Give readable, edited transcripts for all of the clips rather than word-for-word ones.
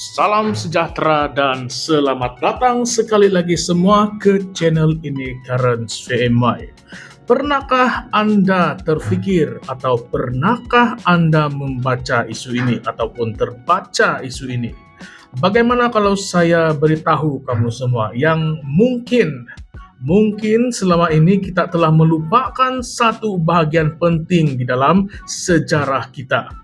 Salam sejahtera dan selamat datang sekali lagi semua ke channel ini Currents VMY. Pernahkah Anda terfikir atau pernahkah Anda membaca isu ini ataupun terbaca isu ini? Bagaimana kalau saya beritahu kamu semua yang mungkin selama ini kita telah melupakan satu bahagian penting di dalam sejarah kita.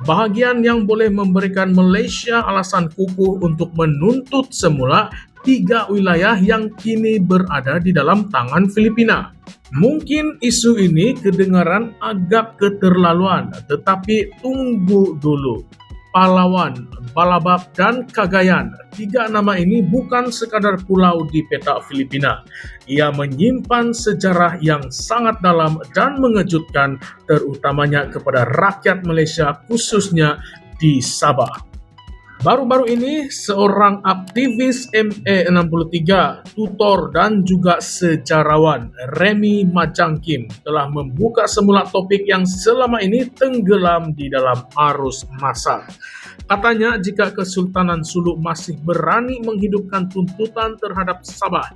Bahagian yang boleh memberikan Malaysia alasan kukuh untuk menuntut semula 3 wilayah yang kini berada di dalam tangan Filipina. Mungkin isu ini kedengaran agak keterlaluan, tetapi tunggu dulu. Palawan, Balabac, dan Cagayan. 3 nama ini bukan sekadar pulau di peta Filipina. Ia menyimpan sejarah yang sangat dalam dan mengejutkan, terutamanya kepada rakyat Malaysia, khususnya di Sabah. Baru-baru ini, seorang aktivis MA63, tutor dan juga sejarawan, Remy Majangkim, telah membuka semula topik yang selama ini tenggelam di dalam arus massa. Katanya, jika Kesultanan Sulu masih berani menghidupkan tuntutan terhadap Sabah,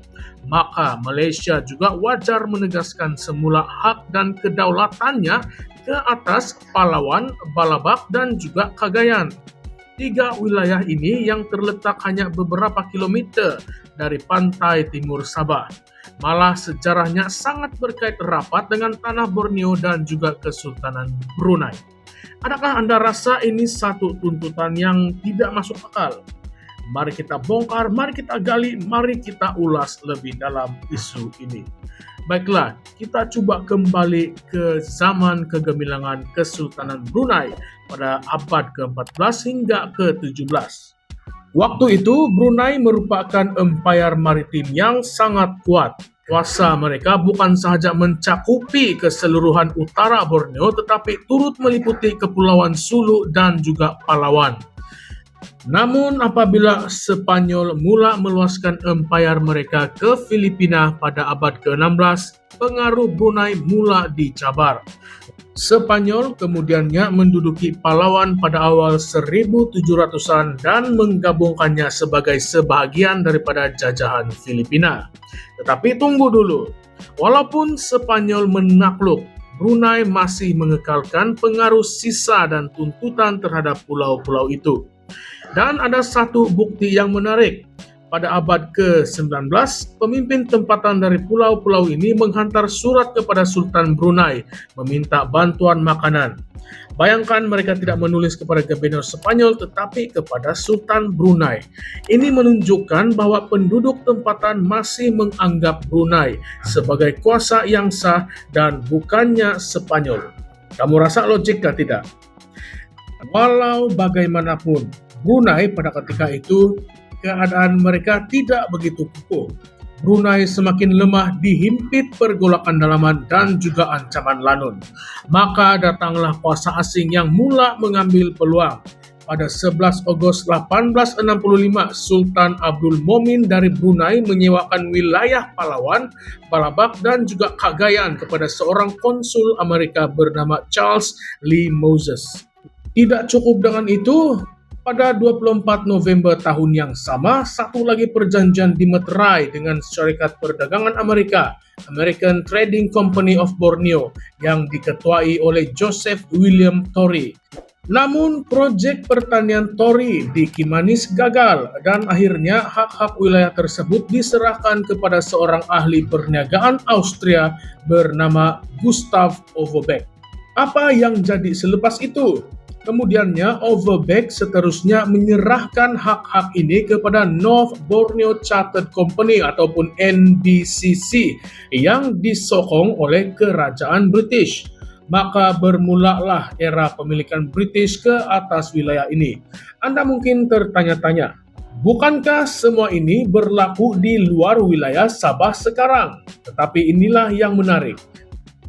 maka Malaysia juga wajar menegaskan semula hak dan kedaulatannya ke atas Palawan, Balabac, dan juga Cagayan. 3 wilayah ini yang terletak hanya beberapa kilometer dari pantai timur Sabah. Malah sejarahnya sangat berkait rapat dengan tanah Borneo dan juga Kesultanan Brunei. Adakah Anda rasa ini satu tuntutan yang tidak masuk akal? Mari kita bongkar, mari kita gali, mari kita ulas lebih dalam isu ini. Baiklah, kita coba kembali ke zaman kegemilangan Kesultanan Brunei pada abad ke-14 hingga ke-17. Waktu itu, Brunei merupakan empayar maritim yang sangat kuat. Kuasa mereka bukan sahaja mencakupi keseluruhan utara Borneo, tetapi turut meliputi Kepulauan Sulu dan juga Palawan. Namun apabila Sepanyol mula meluaskan empayar mereka ke Filipina pada abad ke-16, pengaruh Brunei mula dicabar. Sepanyol kemudiannya menduduki Palawan pada awal 1700-an dan menggabungkannya sebagai sebahagian daripada jajahan Filipina. Tetapi tunggu dulu, walaupun Sepanyol menakluk, Brunei masih mengekalkan pengaruh sisa dan tuntutan terhadap pulau-pulau itu. Dan ada satu bukti yang menarik. Pada abad ke-19, pemimpin tempatan dari pulau-pulau ini menghantar surat kepada Sultan Brunei meminta bantuan makanan. Bayangkan mereka tidak menulis kepada gubernur Sepanyol tetapi kepada Sultan Brunei. Ini menunjukkan bahwa penduduk tempatan masih menganggap Brunei sebagai kuasa yang sah dan bukannya Sepanyol. Kamu rasa logikah tidak? Walau bagaimanapun, Brunei pada ketika itu keadaan mereka tidak begitu kukuh. Brunei semakin lemah dihimpit pergolakan dalaman dan juga ancaman lanun. Maka datanglah kuasa asing yang mula mengambil peluang. Pada 11 Ogos 1865, Sultan Abdul Momin dari Brunei menyewakan wilayah Palawan, Balabac, dan juga Cagayan kepada seorang konsul Amerika bernama Charles Lee Moses. Tidak cukup dengan itu, pada 24 November tahun yang sama, satu lagi perjanjian dimeterai dengan Syarikat Perdagangan Amerika, American Trading Company of Borneo, yang diketuai oleh Joseph William Torrey. Namun, proyek pertanian Torrey di Kimanis gagal dan akhirnya hak-hak wilayah tersebut diserahkan kepada seorang ahli perniagaan Austria bernama Gustav Overbeck. Apa yang jadi selepas itu? Kemudiannya Overbeck seterusnya menyerahkan hak-hak ini kepada North Borneo Chartered Company ataupun NBCC yang disokong oleh kerajaan British. Maka bermulalah era pemilikan British ke atas wilayah ini. Anda mungkin tertanya-tanya, bukankah semua ini berlaku di luar wilayah Sabah sekarang? Tetapi inilah yang menarik.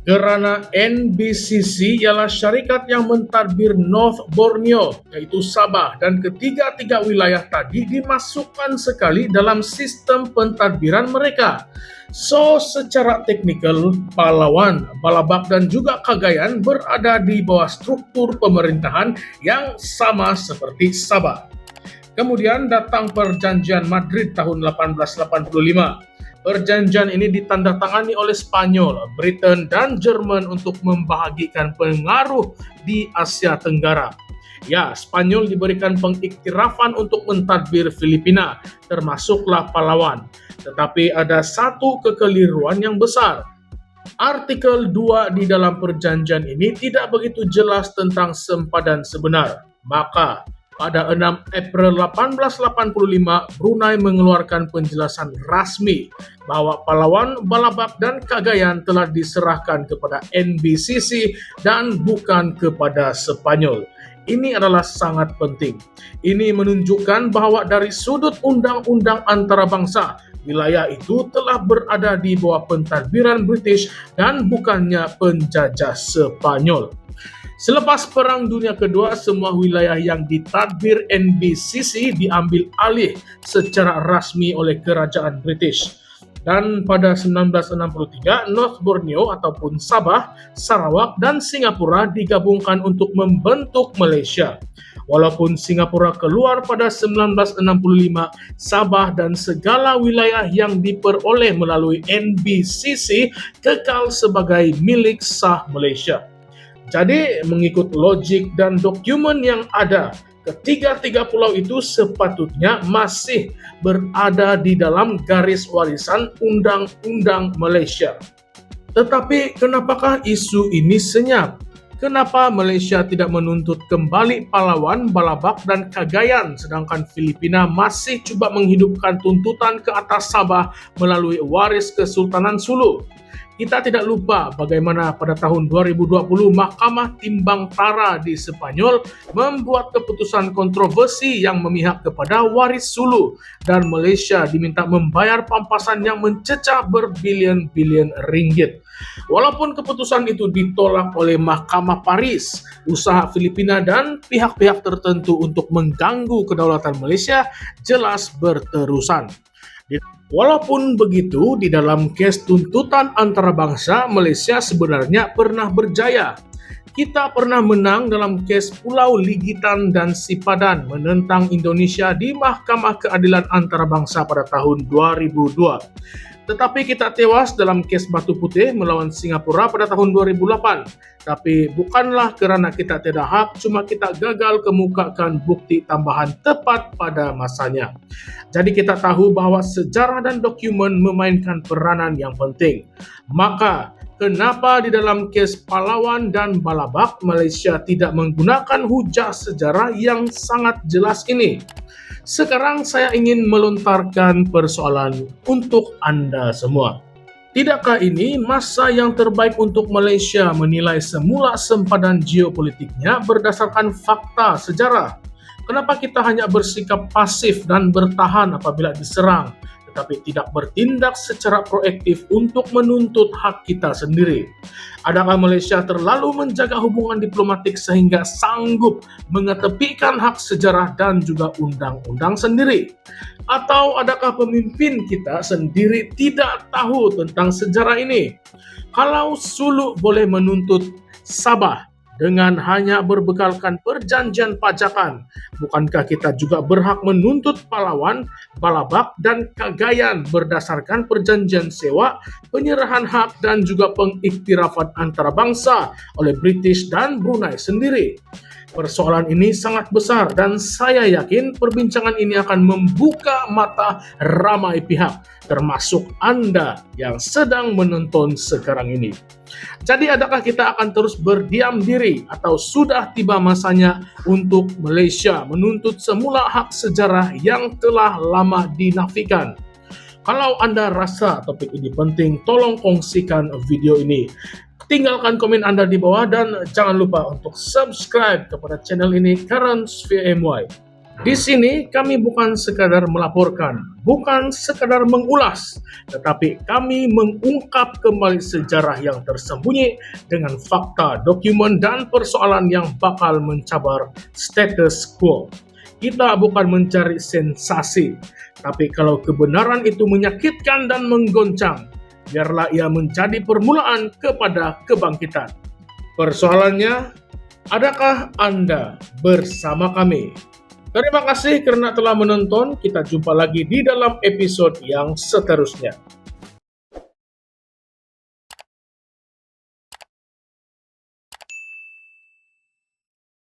Kerana NBCC ialah syarikat yang mentadbir North Borneo, yaitu Sabah, dan ketiga-tiga wilayah tadi dimasukkan sekali dalam sistem pentadbiran mereka. So, secara teknikal, Palawan, Balabac, dan juga Cagayan berada di bawah struktur pemerintahan yang sama seperti Sabah. Kemudian datang Perjanjian Madrid tahun 1885. Perjanjian ini ditandatangani oleh Spanyol, Britain, dan Jerman untuk membahagikan pengaruh di Asia Tenggara. Ya, Spanyol diberikan pengiktirafan untuk mentadbir Filipina, termasuklah Palawan. Tetapi ada satu kekeliruan yang besar. Artikel 2 di dalam perjanjian ini tidak begitu jelas tentang sempadan sebenar. Maka, pada 6 April 1885, Brunei mengeluarkan penjelasan rasmi bahwa Palawan, Balabak, dan Cagayan telah diserahkan kepada NBCC dan bukan kepada Spanyol. Ini adalah sangat penting. Ini menunjukkan bahwa dari sudut undang-undang antarabangsa, wilayah itu telah berada di bawah pentadbiran British dan bukannya penjajah Spanyol. Selepas Perang Dunia Kedua, semua wilayah yang ditadbir NBCC diambil alih secara rasmi oleh kerajaan British. Dan pada 1963, North Borneo ataupun Sabah, Sarawak, dan Singapura digabungkan untuk membentuk Malaysia. Walaupun Singapura keluar pada 1965, Sabah dan segala wilayah yang diperoleh melalui NBCC kekal sebagai milik sah Malaysia. Jadi, mengikut logik dan dokumen yang ada, ketiga-tiga pulau itu sepatutnya masih berada di dalam garis warisan Undang-Undang Malaysia. Tetapi, kenapakah isu ini senyap? Kenapa Malaysia tidak menuntut kembali Palawan, Balabak, dan Cagayan, sedangkan Filipina masih coba menghidupkan tuntutan ke atas Sabah melalui waris Kesultanan Sulu? Kita tidak lupa bagaimana pada tahun 2020 Mahkamah Timbang Tara di Spanyol membuat keputusan kontroversi yang memihak kepada waris Sulu dan Malaysia diminta membayar pampasan yang mencecah berbilion-bilion ringgit. Walaupun keputusan itu ditolak oleh Mahkamah Paris, usaha Filipina dan pihak-pihak tertentu untuk mengganggu kedaulatan Malaysia jelas berterusan. Walaupun begitu, di dalam kes tuntutan antarabangsa, Malaysia sebenarnya pernah berjaya. Kita pernah menang dalam kes Pulau Ligitan dan Sipadan menentang Indonesia di Mahkamah Keadilan Antarabangsa pada tahun 2002. Tetapi kita tewas dalam kes Batu Putih melawan Singapura pada tahun 2008. Tapi bukanlah kerana kita tidak hak, cuma kita gagal kemukakan bukti tambahan tepat pada masanya. Jadi kita tahu bahwa sejarah dan dokumen memainkan peranan yang penting. Maka, kenapa di dalam kes Palawan dan Balabak, Malaysia tidak menggunakan hujah sejarah yang sangat jelas ini? Sekarang saya ingin melontarkan persoalan untuk Anda semua. Tidakkah ini masa yang terbaik untuk Malaysia menilai semula sempadan geopolitiknya berdasarkan fakta sejarah? Kenapa kita hanya bersikap pasif dan bertahan apabila diserang, tetapi tidak bertindak secara proaktif untuk menuntut hak kita sendiri? Adakah Malaysia terlalu menjaga hubungan diplomatik sehingga sanggup mengetepikan hak sejarah dan juga undang-undang sendiri? Atau adakah pemimpin kita sendiri tidak tahu tentang sejarah ini? Kalau Sulu boleh menuntut Sabah dengan hanya berbekalkan perjanjian pajakan, bukankah kita juga berhak menuntut Palawan, Balabak, dan Cagayan berdasarkan perjanjian sewa, penyerahan hak, dan juga pengiktirafan antarabangsa oleh British dan Brunei sendiri? Persoalan ini sangat besar dan saya yakin perbincangan ini akan membuka mata ramai pihak, termasuk Anda yang sedang menonton sekarang ini. Jadi adakah kita akan terus berdiam diri atau sudah tiba masanya untuk Malaysia menuntut semula hak sejarah yang telah lama dinafikan? Kalau Anda rasa topik ini penting, tolong kongsikan video ini. Tinggalkan komen Anda di bawah dan jangan lupa untuk subscribe kepada channel ini Currents VMY. Di sini kami bukan sekadar melaporkan, bukan sekadar mengulas, tetapi kami mengungkap kembali sejarah yang tersembunyi dengan fakta, dokumen, dan persoalan yang bakal mencabar status quo. Kita bukan mencari sensasi, tapi kalau kebenaran itu menyakitkan dan menggoncang, biarlah ia menjadi permulaan kepada kebangkitan. Persoalannya, adakah Anda bersama kami? Terima kasih karena telah menonton. Kita jumpa lagi di dalam episode yang seterusnya.